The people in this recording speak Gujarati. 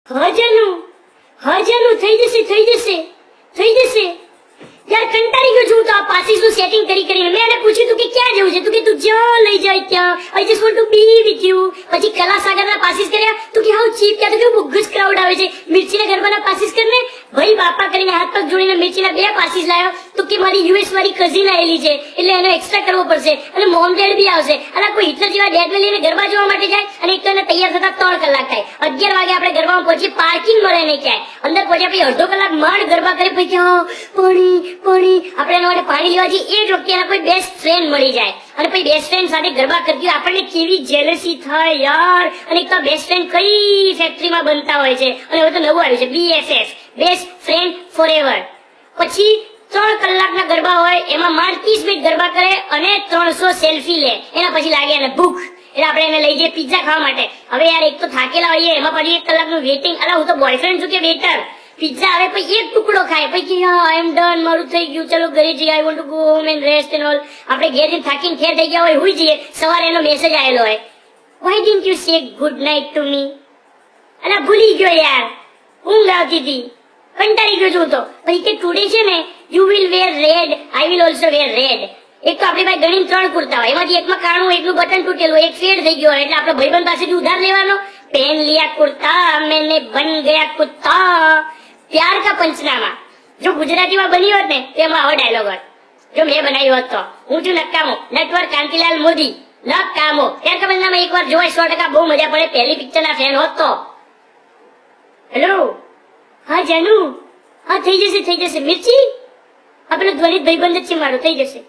હજાનું થઈ જશે યાર કંટાળી ગયો છું તો આ પાસીસ નું સેટિંગ કરીને મેં એને પૂછ્યું તું કે ક્યાં જવું છે તું કે તું જ્યાં લઈ જાય ત્યાં I just want to be with you પછી કલાસાગર ના પાસીસ કર્યા તું કે હાઉ ચીપ ક્યાં તો કે બુગ્ગસ ક્રાઉડ આવે છે મિર્ચીના ગરબાના પાસીસ કરને ભાઈ બાપા કરીને હાથ પગ જોડીને મિર્ચીના 2 પાસીસ લાવ્યો તો કે મારી યુએસ વાળી કઝિન આવેલી છે એટલે એનો એક્સ્ટ્રા કરવો પડશે અને મોમ ડેડ બી આવશે અને કોઈ હિટલર જેવા ડેડ લઈને ગરબા જોવા માટે જાય અને એક તો એને તૈયાર થતા 3 કલાક થાય 11 વાગે આપણે ગરબામાં પહોંચી પાર્કિંગ મળે નહીં ક્યાંય અંદર પહોંચ્યા પછી અડધો કલાક માંડ ગરબા કરે પછી પાણી આપણે એના માટે પાણી લેવા જઈએ એ જ વખતે એના કોઈ બેસ્ટ ફ્રેન્ડ મળી જાય અને પછી બેસ્ટ ફ્રેન્ડ સાથે ગરબા કરતી હોય આપણને કેવી જેલસી થાય યાર અને એક તો બેસ્ટ ફ્રેન્ડ કઈ ફેક્ટરીમાં બનતા હોય છે અને હવે તો નવું આવ્યું છે BFF બેસ્ટ ફ્રેન્ડ ફોરએવર પછી 3 કલાકના ગરબા હોય એમાં માંડ 30 મિનિટ ગરબા કરે અને 300 સેલ્ફી લે એના પછી લાગે એને ભૂખ એટલે આપણે એને લઈ જઈએ પિઝા ખાવા માટે હવે યાર એક તો થાકેલા હોઈએ એમાં પછી 1 કલાકનું વેઇટિંગ અલા હું તો બોયફ્રેન્ડ છું કે વેટર પિઝા આવે પછી એક ટુકડો ખાય પછી આઈ એમ ડન મારું થઈ ગયું ચલો ઘરે જઈએ I want to go home and rest and all આપણે ઘેર જઈને થાકીને ખેર થઈ ગયા હોય હુઈ જઈએ સવારે એનો મેસેજ આવેલો હોય why didn't you say good night to me અલા ભૂલી ગયો યાર ઊંઘ આવતી હતી કંટાળી ગયો છું તો પછી કે ટુડે છે ને you will wear red I will also wear red એક તો આપણી પાસે ગણીને 3 કુર્તા હોય એમાંથી એકમાં કાણું એકનું બટન તૂટેલું એક ફેડ થઈ ગયો એટલે આપણે ભાઈબંધ પાસેથી ઉધાર લેવાનો પહેન લિયા કુર્તા મેને બન ગયા કુત્તા प्यार का पंचनामा जो गुजराती में बनी होत ने तेमा आવો ડાયલોગ હોત જો મેં બનાવ્યો હોત તો હું છું નક્કામો નટવર કાંતિલાલ મોદી નક્કામો પ્યાર का पंचनामा એકવાર જોવાય 100% બહુ મજા પડે પહેલી પિક્ચર ના ફેન હોત તો હેલો હા જાનુ હા થઈ જશે મિર્ચી આપણે ધ્વનિત ભાઈબંધ જ છે મારો થઈ જશે